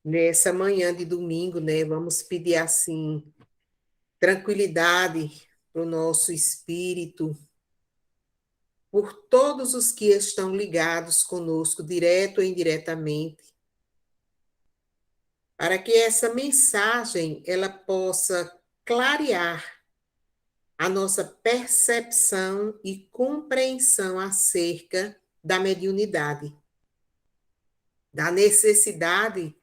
Nessa manhã de domingo, né? Vamos pedir assim tranquilidade para o nosso espírito, por todos os que estão ligados conosco, direto ou indiretamente, para que essa mensagem ela possa clarear a nossa percepção e compreensão acerca da mediunidade, da necessidade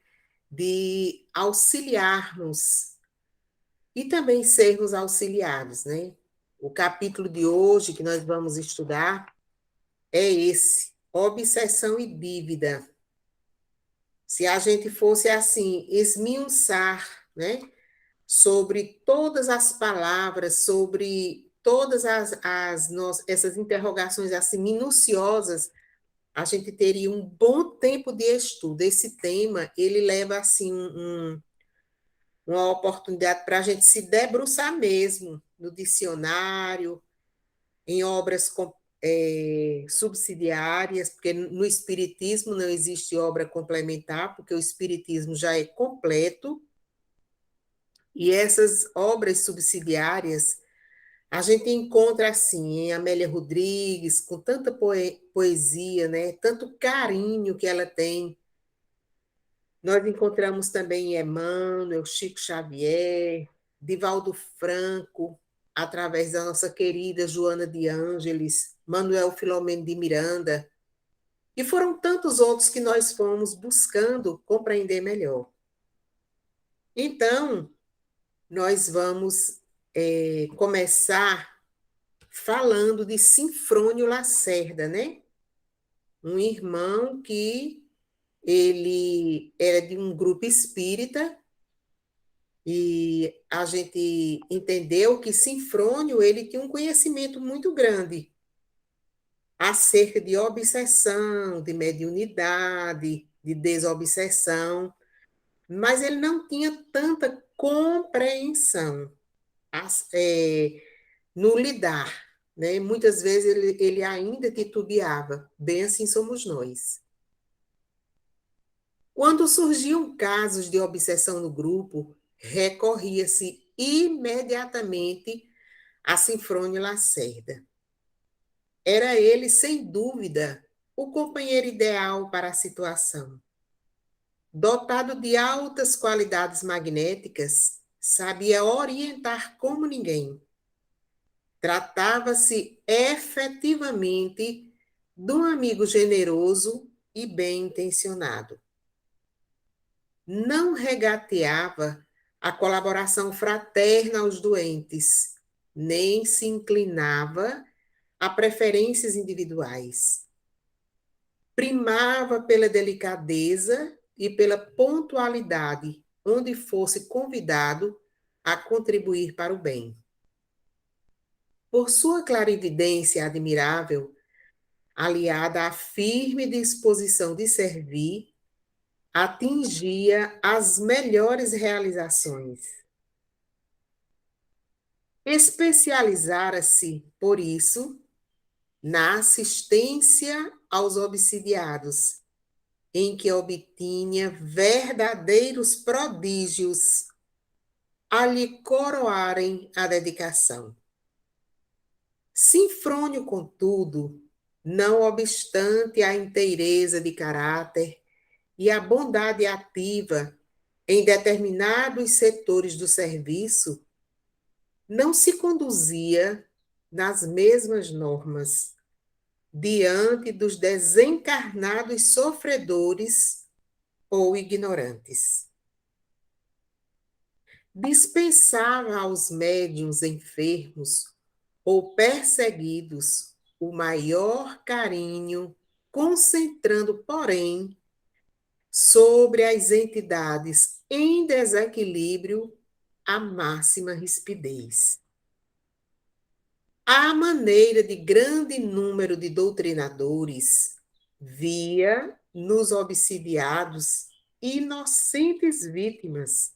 de auxiliarmos e também sermos auxiliados, né? O capítulo de hoje que nós vamos estudar é esse, obsessão e dívida. Se a gente fosse assim, esmiuçar, né, sobre todas as palavras, sobre todas essas interrogações assim minuciosas, a gente teria um bom tempo de estudo. Esse tema, ele leva assim uma oportunidade para a gente se debruçar mesmo no dicionário, em obras subsidiárias, porque no Espiritismo não existe obra complementar, porque o Espiritismo já é completo, e essas obras subsidiárias a gente encontra assim em Amélia Rodrigues, com tanta poesia, né? Tanto carinho que ela tem. Nós encontramos também Emmanuel, Chico Xavier, Divaldo Franco, através da nossa querida Joana de Ângeles, Manuel Filomeno de Miranda, e foram tantos outros que nós fomos buscando compreender melhor. Então, nós vamos começar falando de Sinfrônio Lacerda, né? Um irmão que ele era de um grupo espírita. E a gente entendeu que Sinfrônio ele tinha um conhecimento muito grande acerca de obsessão, de mediunidade, de desobsessão, mas ele não tinha tanta compreensão no lidar, né? Muitas vezes ele ainda titubeava, bem assim somos nós. Quando surgiam casos de obsessão no grupo, recorria-se imediatamente a Sinfrônio Lacerda. Era ele, sem dúvida, o companheiro ideal para a situação. Dotado de altas qualidades magnéticas, sabia orientar como ninguém. Tratava-se efetivamente de um amigo generoso e bem intencionado. Não regateava a colaboração fraterna aos doentes, nem se inclinava a preferências individuais. Primava pela delicadeza e pela pontualidade, onde fosse convidado a contribuir para o bem. Por sua clarividência admirável, aliada à firme disposição de servir, atingia as melhores realizações. Especializara-se, por isso, na assistência aos obsidiados, em que obtinha verdadeiros prodígios a lhe coroarem a dedicação. Sinfrônio, contudo, não obstante a inteireza de caráter e a bondade ativa em determinados setores do serviço, não se conduzia nas mesmas normas diante dos desencarnados sofredores ou ignorantes. Dispensava aos médiuns enfermos ou perseguidos o maior carinho, concentrando, porém, sobre as entidades em desequilíbrio a máxima rispidez. À maneira de grande número de doutrinadores, via nos obsidiados inocentes vítimas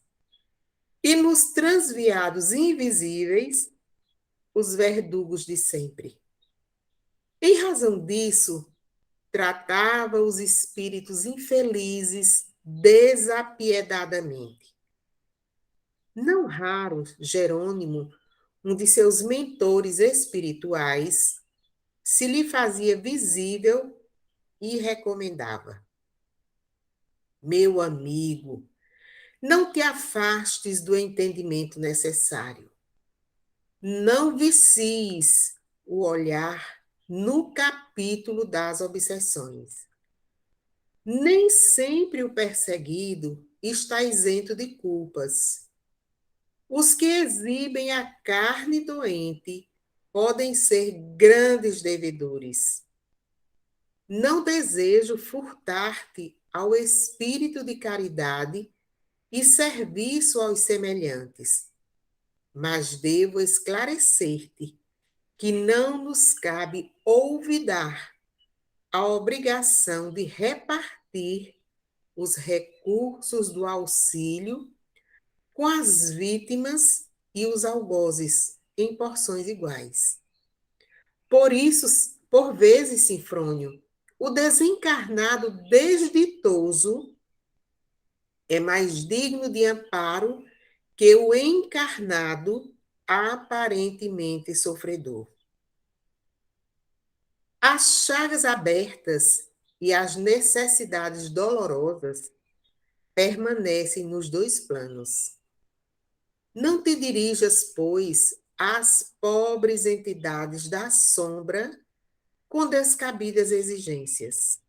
e nos transviados invisíveis os verdugos de sempre. Em razão disso, tratava os espíritos infelizes desapiedadamente. Não raro, Jerônimo, um de seus mentores espirituais, se lhe fazia visível e recomendava: Meu amigo, não te afastes do entendimento necessário. Não vicies o olhar no capítulo das obsessões. Nem sempre o perseguido está isento de culpas. Os que exibem a carne doente podem ser grandes devedores. Não desejo furtar-te ao espírito de caridade e serviço aos semelhantes, mas devo esclarecer-te que não nos cabe olvidar a obrigação de repartir os recursos do auxílio com as vítimas e os algozes em porções iguais. Por isso, por vezes, Sinfrônio, o desencarnado desditoso é mais digno de amparo que o encarnado aparentemente sofredor. As chagas abertas e as necessidades dolorosas permanecem nos dois planos. Não te dirijas, pois, às pobres entidades da sombra com descabidas exigências.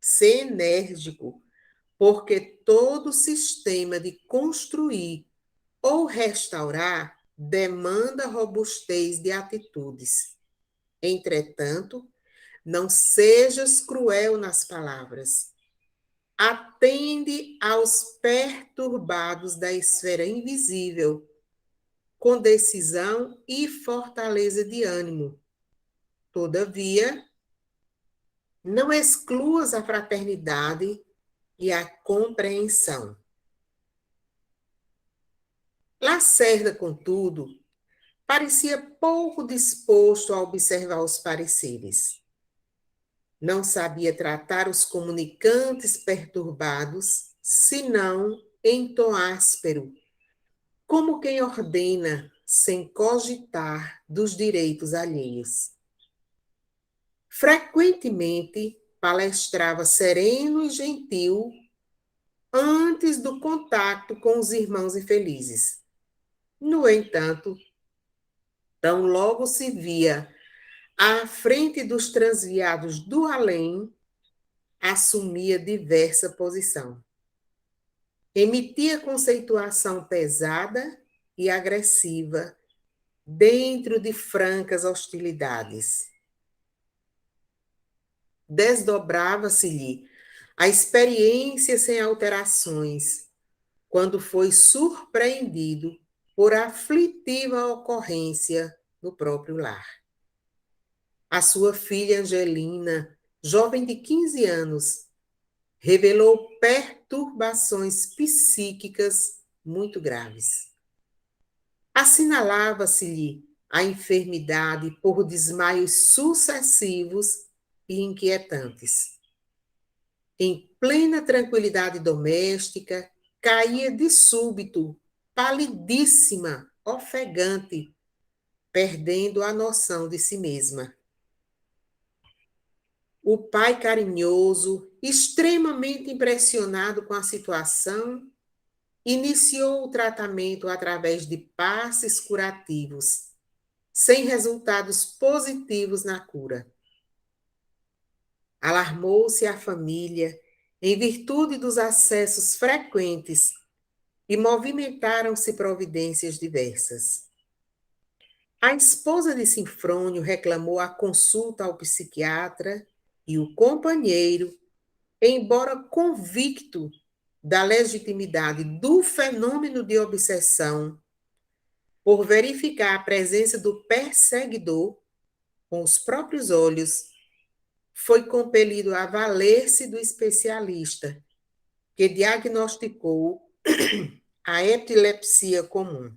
Sê enérgico, porque todo sistema de construir ou restaurar demanda robustez de atitudes. Entretanto, não sejas cruel nas palavras. Atende aos perturbados da esfera invisível, com decisão e fortaleza de ânimo. Todavia, não excluas a fraternidade e a compreensão. Lacerda, contudo, parecia pouco disposto a observar os pareceres. Não sabia tratar os comunicantes perturbados, senão em tom áspero, como quem ordena sem cogitar dos direitos alheios. Frequentemente palestrava sereno e gentil antes do contato com os irmãos infelizes. No entanto, tão logo se via à frente dos transviados do além, assumia diversa posição. Emitia conceituação pesada e agressiva dentro de francas hostilidades. Desdobrava-se-lhe a experiência sem alterações, quando foi surpreendido por aflitiva ocorrência no próprio lar. A sua filha Angelina, jovem de 15 anos, revelou perturbações psíquicas muito graves. Assinalava-se-lhe a enfermidade por desmaios sucessivos e inquietantes. Em plena tranquilidade doméstica, caía de súbito, palidíssima, ofegante, perdendo a noção de si mesma. O pai carinhoso, extremamente impressionado com a situação, iniciou o tratamento através de passes curativos, sem resultados positivos na cura. Alarmou-se a família em virtude dos acessos frequentes e movimentaram-se providências diversas. A esposa de Sinfrônio reclamou a consulta ao psiquiatra e o companheiro, embora convicto da legitimidade do fenômeno de obsessão, por verificar a presença do perseguidor com os próprios olhos, foi compelido a valer-se do especialista, que diagnosticou a epilepsia comum.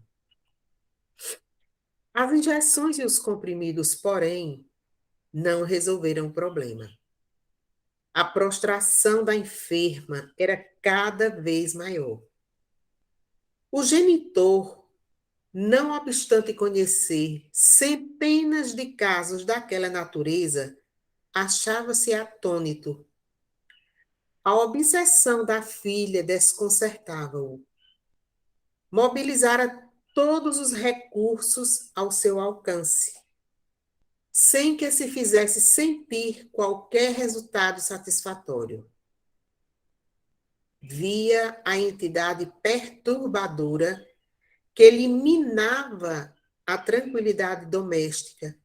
As injeções e os comprimidos, porém, não resolveram o problema. A prostração da enferma era cada vez maior. O genitor, não obstante conhecer centenas de casos daquela natureza, achava-se atônito. A obsessão da filha desconcertava-o. Mobilizara todos os recursos ao seu alcance, sem que se fizesse sentir qualquer resultado satisfatório. Via a entidade perturbadora que eliminava a tranquilidade doméstica,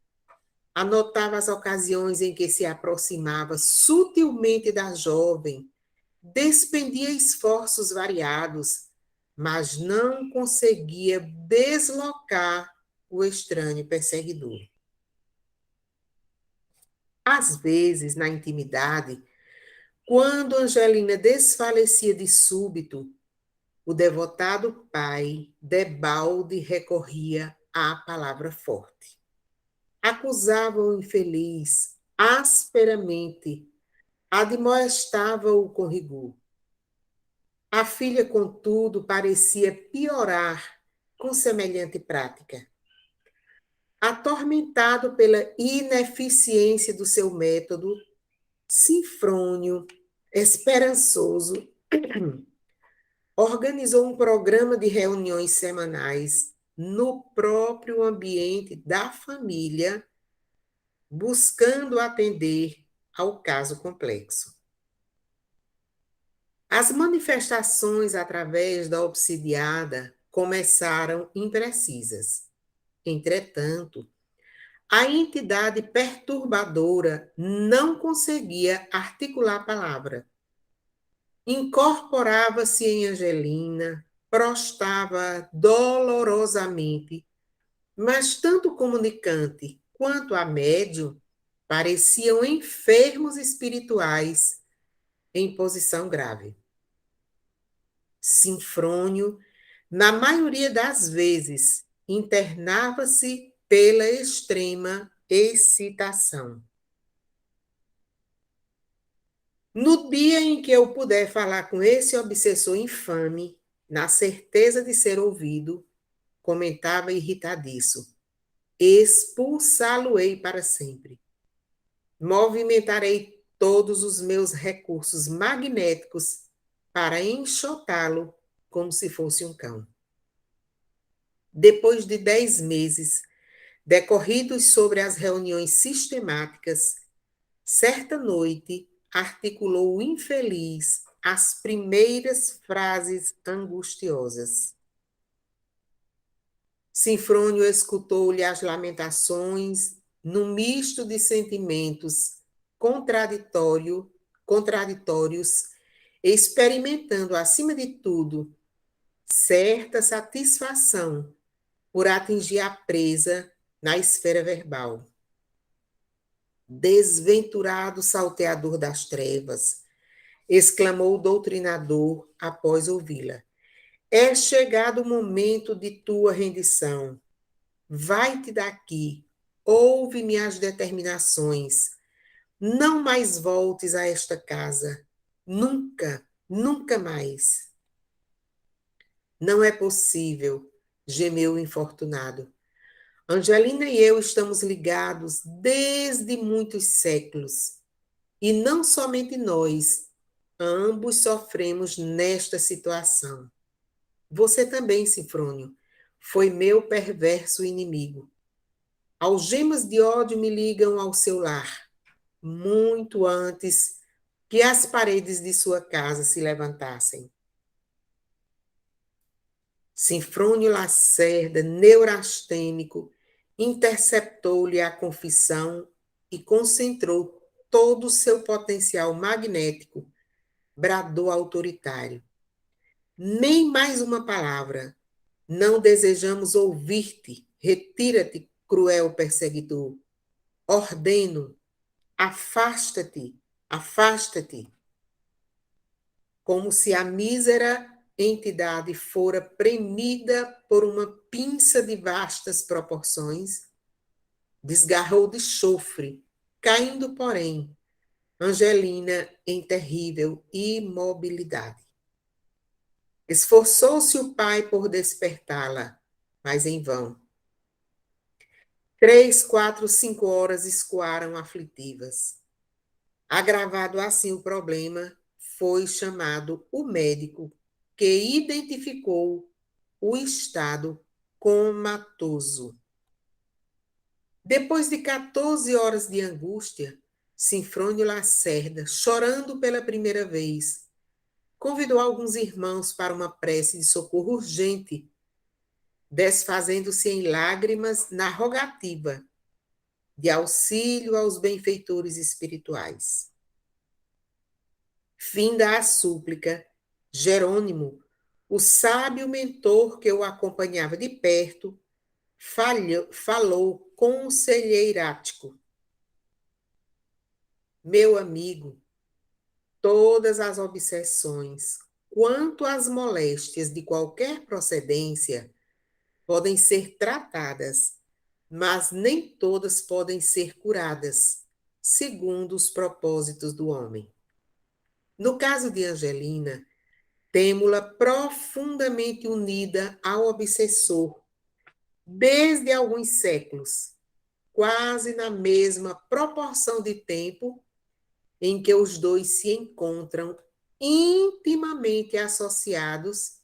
anotava as ocasiões em que se aproximava sutilmente da jovem, despendia esforços variados, mas não conseguia deslocar o estranho perseguidor. Às vezes, na intimidade, quando Angelina desfalecia de súbito, o devotado pai debalde recorria à palavra forte. Acusava o infeliz asperamente, admoestava-o com rigor. A filha, contudo, parecia piorar com semelhante prática. Atormentado pela ineficiência do seu método, Sinfrônio, esperançoso, organizou um programa de reuniões semanais no próprio ambiente da família, buscando atender ao caso complexo. As manifestações através da obsidiada começaram imprecisas. Entretanto, a entidade perturbadora não conseguia articular a palavra. Incorporava-se em Angelina, prostava dolorosamente, mas tanto o comunicante quanto a médium pareciam enfermos espirituais em posição grave. Sinfrônio, na maioria das vezes, internava-se pela extrema excitação. No dia em que eu puder falar com esse obsessor infame, na certeza de ser ouvido, comentava irritadiço, expulsá-lo-ei para sempre. Movimentarei todos os meus recursos magnéticos para enxotá-lo como se fosse um cão. Depois de 10 meses, decorridos sobre as reuniões sistemáticas, certa noite articulou o infeliz as primeiras frases angustiosas. Sinfrônio escutou-lhe as lamentações num misto de sentimentos contraditórios, experimentando, acima de tudo, certa satisfação por atingir a presa na esfera verbal. Desventurado salteador das trevas, exclamou o doutrinador após ouvi-la. É chegado o momento de tua rendição. Vai-te daqui, ouve minhas determinações. Não mais voltes a esta casa. Nunca, nunca mais. Não é possível, gemeu o infortunado. Angelina e eu estamos ligados desde muitos séculos. E não somente nós, ambos sofremos nesta situação. Você também, Sinfrônio, foi meu perverso inimigo. Algemas de ódio me ligam ao seu lar, muito antes que as paredes de sua casa se levantassem. Sinfrônio Lacerda, neurastênico, interceptou-lhe a confissão e concentrou todo o seu potencial magnético, bradou autoritário. Nem mais uma palavra. Não desejamos ouvir-te. Retira-te, cruel perseguidor. Ordeno, afasta-te, afasta-te. Como se a mísera entidade fora premida por uma pinça de vastas proporções, desgarrou de chofre, caindo, porém, Angelina em terrível imobilidade. Esforçou-se o pai por despertá-la, mas em vão. 3, 4, 5 horas escoaram aflitivas. Agravado assim o problema, foi chamado o médico, que identificou o estado comatoso. Depois de 14 horas de angústia, Sinfrônio Lacerda, chorando pela primeira vez, convidou alguns irmãos para uma prece de socorro urgente, desfazendo-se em lágrimas na rogativa de auxílio aos benfeitores espirituais. Finda a súplica, Jerônimo, o sábio mentor que o acompanhava de perto, falou conselheirático. Meu amigo, todas as obsessões, quanto às moléstias de qualquer procedência, podem ser tratadas, mas nem todas podem ser curadas, segundo os propósitos do homem. No caso de Angelina, temo-la profundamente unida ao obsessor, desde alguns séculos, quase na mesma proporção de tempo em que os dois se encontram intimamente associados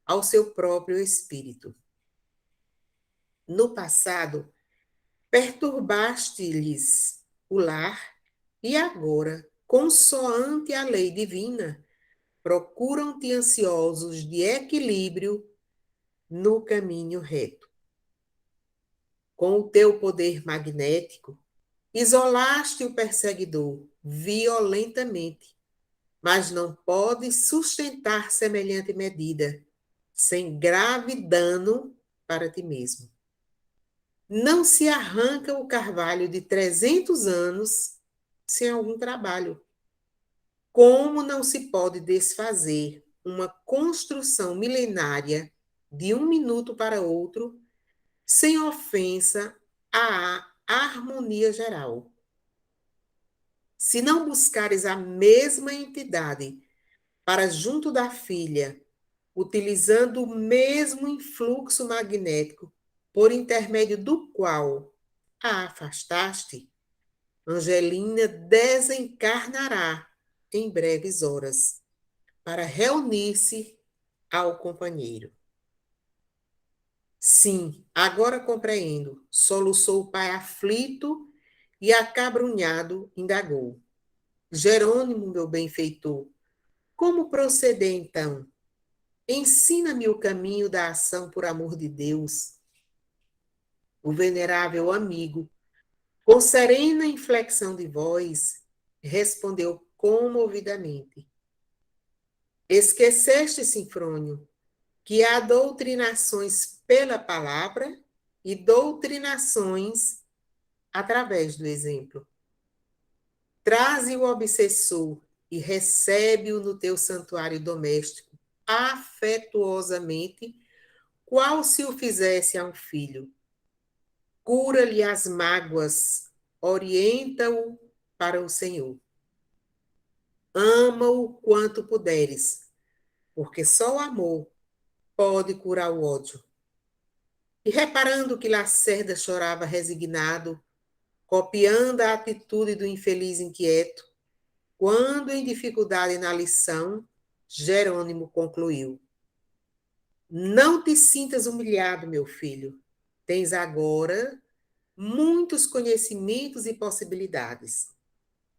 ao seu próprio espírito. No passado, perturbaste-lhes o lar e agora, consoante a lei divina, procuram-te ansiosos de equilíbrio no caminho reto. Com o teu poder magnético, isolaste o perseguidor violentamente, mas não podes sustentar semelhante medida, sem grave dano para ti mesmo. Não se arranca o carvalho de 300 anos sem algum trabalho. Como não se pode desfazer uma construção milenária de um minuto para outro, sem ofensa à harmonia geral? Se não buscares a mesma entidade para junto da filha, utilizando o mesmo influxo magnético por intermédio do qual a afastaste, Angelina desencarnará em breves horas para reunir-se ao companheiro. Sim, agora compreendo, soluçou o pai aflito e acabrunhado indagou. Jerônimo, meu benfeitor, como proceder então? Ensina-me o caminho da ação por amor de Deus. O venerável amigo, com serena inflexão de voz, respondeu comovidamente. Esqueceste, Sinfrônio, que há doutrinações pela palavra e doutrinações através do exemplo. Traze o obsessor e recebe-o no teu santuário doméstico, afetuosamente, qual se o fizesse a um filho. Cura-lhe as mágoas, orienta-o para o Senhor. Ama-o quanto puderes, porque só o amor pode curar o ódio. E reparando que Lacerda chorava resignado, copiando a atitude do infeliz inquieto, quando em dificuldade na lição, Jerônimo concluiu: Não te sintas humilhado, meu filho. Tens agora muitos conhecimentos e possibilidades,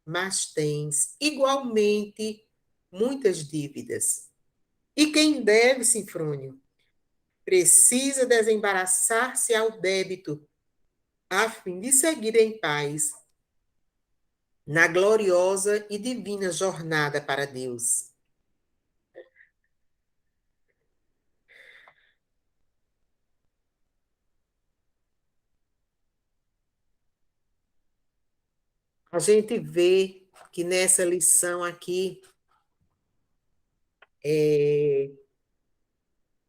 mas tens igualmente muitas dívidas. E quem deve, Sinfrônio, precisa desembaraçar-se ao débito a fim de seguir em paz na gloriosa e divina jornada para Deus. A gente vê que nessa lição aqui,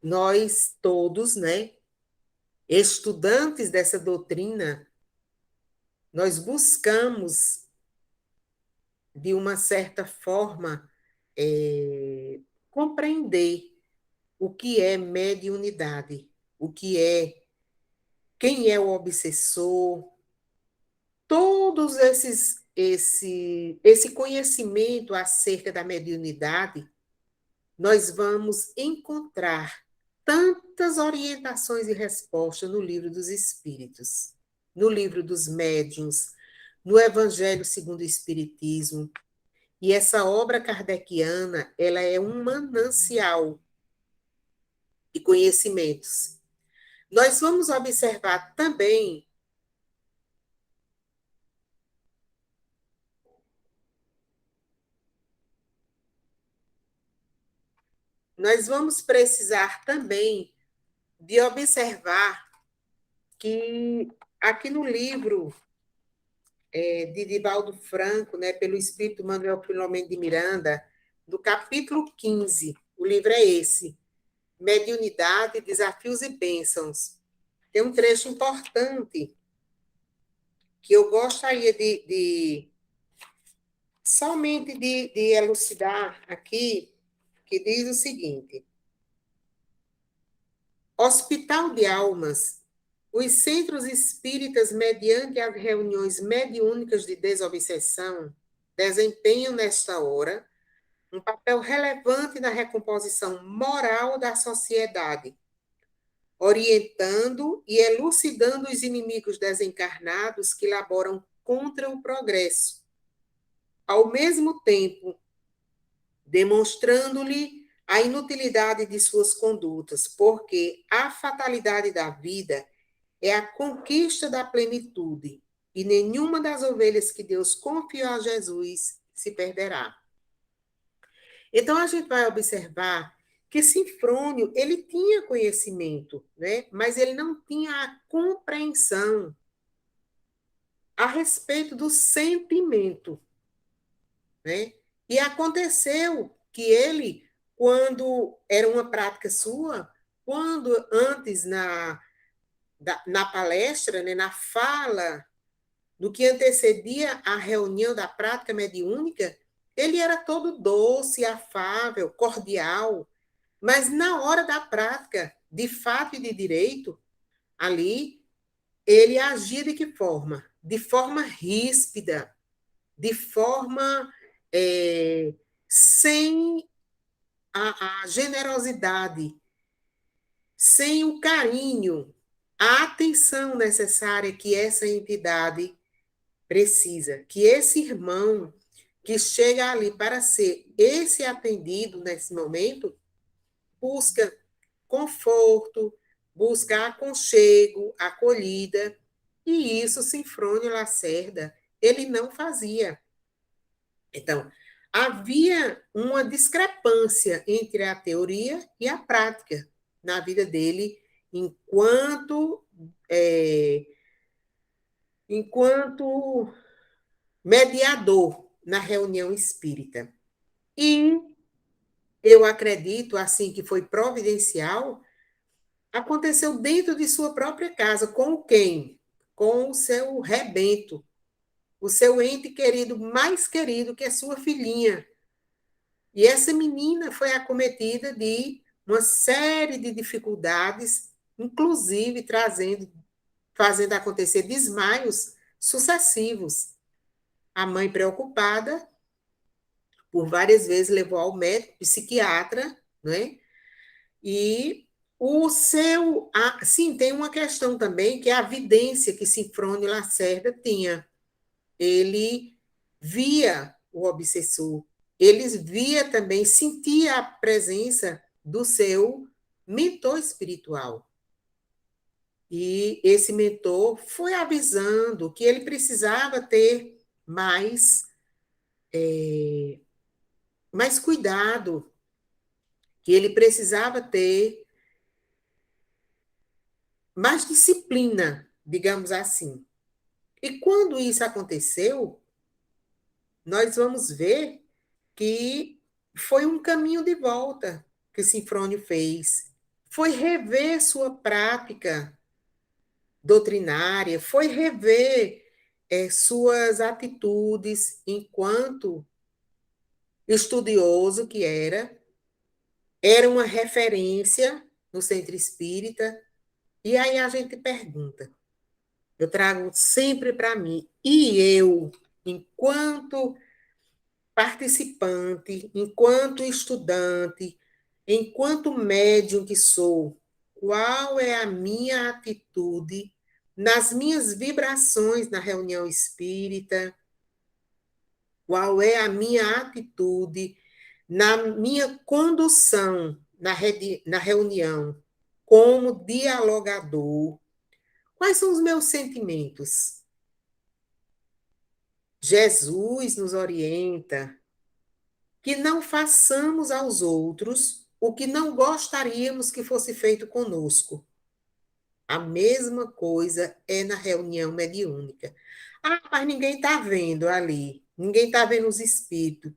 nós todos, né, estudantes dessa doutrina, nós buscamos, de uma certa forma, compreender o que é mediunidade, o que é, quem é o obsessor, todos esse conhecimento acerca da mediunidade, nós vamos encontrar tantas orientações e respostas no livro dos Espíritos, no livro dos Médiuns, no Evangelho segundo o Espiritismo. E essa obra kardeciana, ela é um manancial de conhecimentos. Nós vamos observar também, nós vamos precisar também de observar que aqui no livro de Divaldo Franco, né, pelo espírito Manuel Filomeno de Miranda, do capítulo 15, o livro é esse, Mediunidade, Desafios e Bênçãos. Tem um trecho importante que eu gostaria somente de elucidar aqui, que diz o seguinte: Hospital de Almas. Os centros espíritas, mediante as reuniões mediúnicas de desobsessão, desempenham nesta hora um papel relevante na recomposição moral da sociedade, orientando e elucidando os inimigos desencarnados que laboram contra o progresso, ao mesmo tempo demonstrando-lhe a inutilidade de suas condutas, porque a fatalidade da vida é a conquista da plenitude, e nenhuma das ovelhas que Deus confiou a Jesus se perderá. Então, a gente vai observar que Sinfrônio, ele tinha conhecimento, né? Mas ele não tinha a compreensão a respeito do sentimento, né? E aconteceu que ele, quando era uma prática sua, quando antes na palestra, né, na fala, do que antecedia a reunião da prática mediúnica, ele era todo doce, afável, cordial, mas na hora da prática, de fato e de direito, ali, ele agia de que forma? De forma ríspida, de forma sem a generosidade, sem o carinho, a atenção necessária que essa entidade precisa, que esse irmão que chega ali para ser esse atendido nesse momento, busca conforto, busca aconchego, acolhida, e isso Sinfrônio Lacerda, ele não fazia. Então, havia uma discrepância entre a teoria e a prática na vida dele enquanto enquanto mediador na reunião espírita. E eu acredito, assim, que foi providencial, aconteceu dentro de sua própria casa. Com quem? Com o seu rebento, o seu ente querido, mais querido, que é sua filhinha. E essa menina foi acometida de uma série de dificuldades, inclusive fazendo acontecer desmaios sucessivos. A mãe, preocupada, por várias vezes levou ao médico, psiquiatra, né? E sim, tem uma questão também, que é a vidência que Sinfrônio Lacerda tinha. Ele via o obsessor, ele via também, sentia a presença do seu mentor espiritual. E esse mentor foi avisando que ele precisava ter mais cuidado, que ele precisava ter mais disciplina, digamos assim. E quando isso aconteceu, nós vamos ver que foi um caminho de volta que Sinfrônio fez. Foi rever sua prática doutrinária, foi rever suas atitudes enquanto estudioso que era, era uma referência no centro espírita, e aí a gente pergunta, eu trago sempre para mim, e eu, enquanto participante, enquanto estudante, enquanto médium que sou, qual é a minha atitude nas minhas vibrações na reunião espírita? Qual é a minha atitude na minha condução na reunião como dialogador? Quais são os meus sentimentos? Jesus nos orienta que não façamos aos outros o que não gostaríamos que fosse feito conosco. A mesma coisa é na reunião mediúnica. Ah, mas ninguém está vendo ali, ninguém está vendo os espíritos.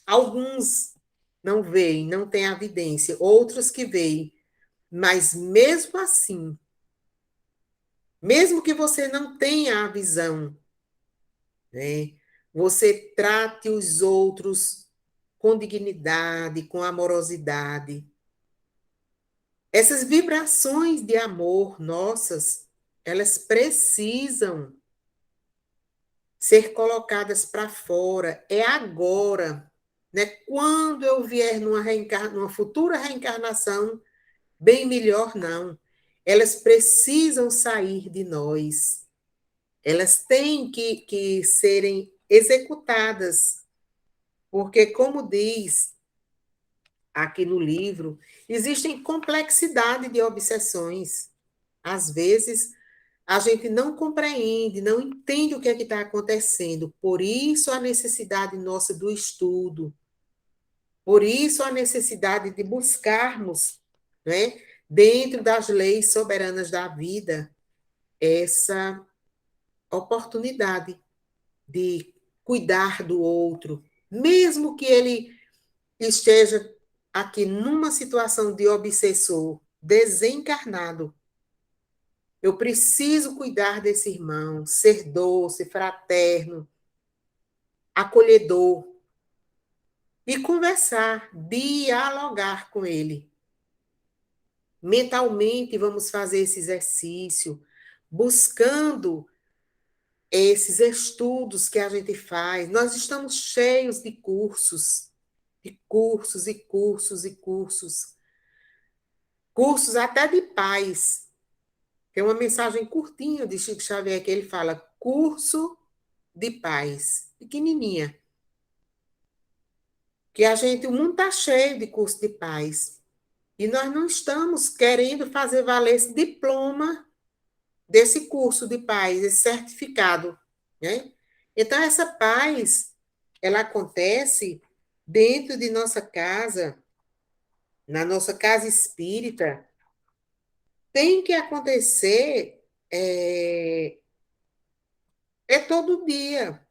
Alguns não veem, não têm evidência, outros que veem. Mas mesmo assim, mesmo que você não tenha a visão, né, você trate os outros com dignidade, com amorosidade. Essas vibrações de amor nossas, elas precisam ser colocadas para fora. É agora, né? Quando eu vier numa futura reencarnação, bem melhor não. Elas precisam sair de nós. Elas têm que serem executadas, porque, como diz aqui no livro, existem complexidade de obsessões. Às vezes, a gente não compreende, não entende o que é que está acontecendo. Por isso, a necessidade nossa do estudo. Por isso, a necessidade de buscarmos, né, dentro das leis soberanas da vida, essa oportunidade de cuidar do outro, mesmo que ele esteja aqui numa situação de obsessor, desencarnado. Eu preciso cuidar desse irmão, ser doce, fraterno, acolhedor e conversar, dialogar com ele. Mentalmente, vamos fazer esse exercício, buscando esses estudos que a gente faz. Nós estamos cheios de cursos, e cursos, e cursos, e cursos. Cursos até de paz. Tem uma mensagem curtinha de Chico Xavier que ele fala: curso de paz, pequenininha. Que a gente, o mundo está cheio de curso de paz. E nós não estamos querendo fazer valer esse diploma desse curso de paz, esse certificado, né? Então, essa paz, ela acontece dentro de nossa casa, na nossa casa espírita, tem que acontecer todo dia.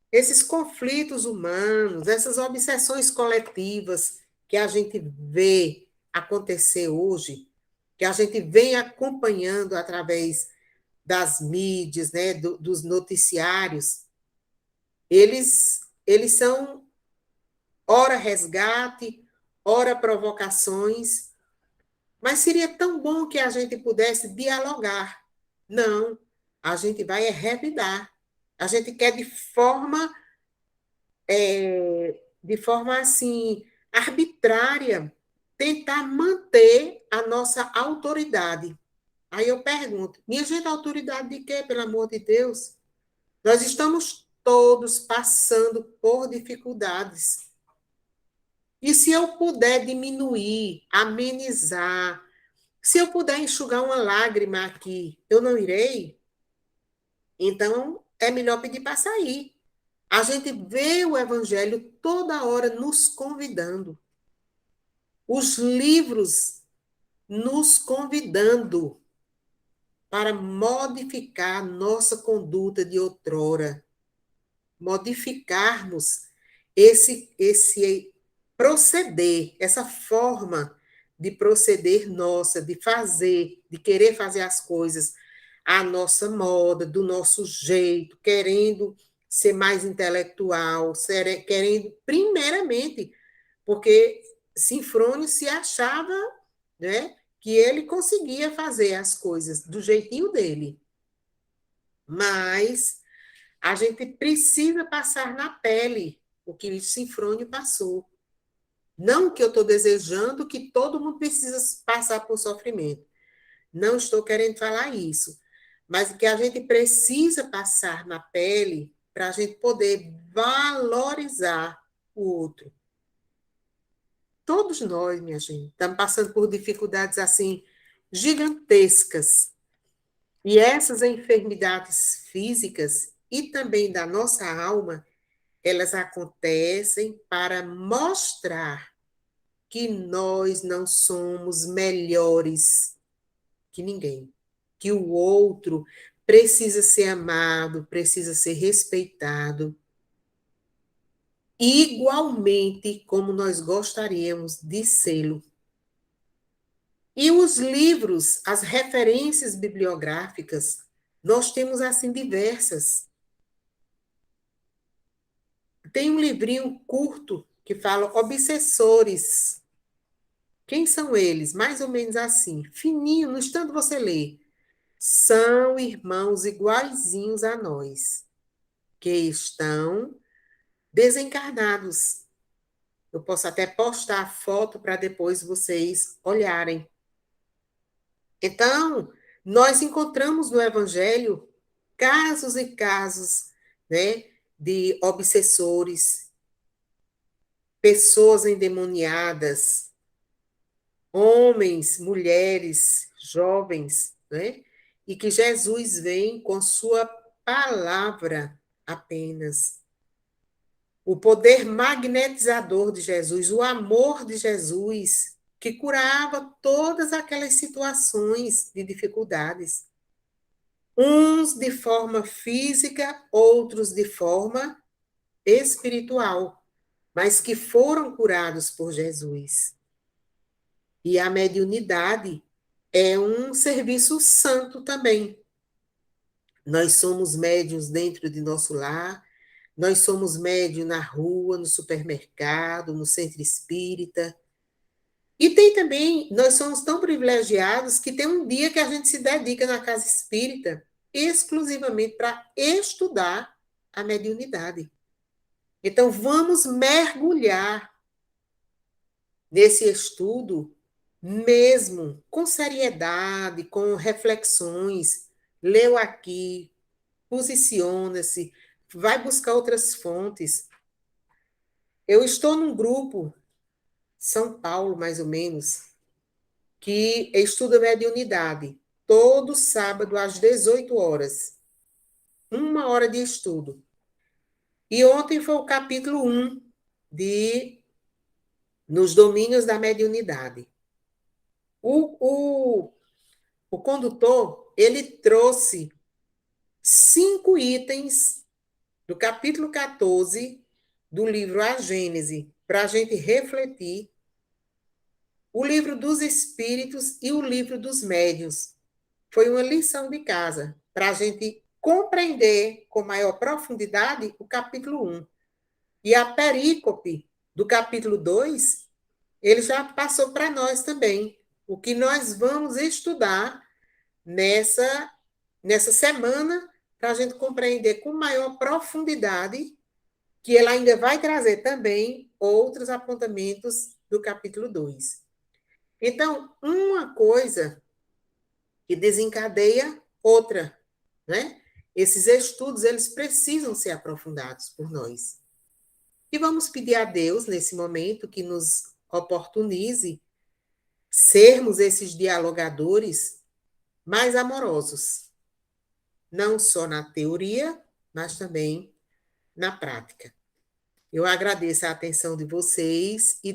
Esses conflitos humanos, essas obsessões coletivas que a gente vê acontecer hoje, que a gente vem acompanhando através das mídias, né, dos noticiários, eles são ora resgate, ora provocações, mas seria tão bom que a gente pudesse dialogar. Não, a gente vai revidar. A gente quer de forma assim, arbitrária, tentar manter a nossa autoridade. Aí eu pergunto, minha gente, autoridade de quê, pelo amor de Deus? Nós estamos todos passando por dificuldades. E se eu puder diminuir, amenizar, se eu puder enxugar uma lágrima aqui, eu não irei? Então, é melhor pedir para sair. A gente vê o Evangelho toda hora nos convidando. Os livros nos convidando para modificar nossa conduta de outrora, modificarmos esse proceder, essa forma de proceder nossa, de fazer, de querer fazer as coisas à nossa moda, do nosso jeito, querendo ser mais intelectual, querendo, primeiramente, porque Sinfrônio se achava, né, que ele conseguia fazer as coisas do jeitinho dele. Mas a gente precisa passar na pele o que Sinfrônio passou. Não que eu estou desejando que todo mundo precisa passar por sofrimento. Não estou querendo falar isso. Mas que a gente precisa passar na pele para a gente poder valorizar o outro. Todos nós, minha gente, estamos passando por dificuldades assim gigantescas. E essas enfermidades físicas e também da nossa alma, elas acontecem para mostrar que nós não somos melhores que ninguém, que o outro precisa ser amado, precisa ser respeitado, igualmente como nós gostaríamos de sê-lo. E os livros, as referências bibliográficas, nós temos assim diversas. Tem um livrinho curto que fala Obsessores. Quem são eles? Mais ou menos assim, fininho, no instante você lê. São irmãos iguaizinhos a nós, que estão desencarnados. Eu posso até postar a foto para depois vocês olharem. Então, nós encontramos no Evangelho casos e casos, né, de obsessores, pessoas endemoniadas, homens, mulheres, jovens, né? E que Jesus vem com sua palavra apenas. O poder magnetizador de Jesus, o amor de Jesus, que curava todas aquelas situações de dificuldades. Uns de forma física, outros de forma espiritual, mas que foram curados por Jesus. E a mediunidade é um serviço santo também. Nós somos médiuns dentro de nosso lar, nós somos médiuns na rua, no supermercado, no centro espírita. E tem também, nós somos tão privilegiados que tem um dia que a gente se dedica na casa espírita exclusivamente para estudar a mediunidade. Então, vamos mergulhar nesse estudo mesmo com seriedade, com reflexões. Leu aqui, posiciona-se, vai buscar outras fontes. Eu estou num grupo, São Paulo, mais ou menos, que estuda mediunidade, todo sábado às 18 horas. 1 hora de estudo. E ontem foi o capítulo 1 de Nos Domínios da Mediunidade. O, o, o condutor, ele trouxe 5 itens do capítulo 14 do livro A Gênese, para a gente refletir, o livro dos Espíritos e o livro dos Médiuns. Foi uma lição de casa, para a gente compreender com maior profundidade o capítulo 1. E a perícope do capítulo 2, ele já passou para nós também. O que nós vamos estudar nessa semana, para a gente compreender com maior profundidade, que ela ainda vai trazer também outros apontamentos do capítulo 2. Então, uma coisa que desencadeia outra, né? Esses estudos, eles precisam ser aprofundados por nós. E vamos pedir a Deus, nesse momento, que nos oportunize sermos esses dialogadores mais amorosos, não só na teoria, mas também na prática. Eu agradeço a atenção de vocês e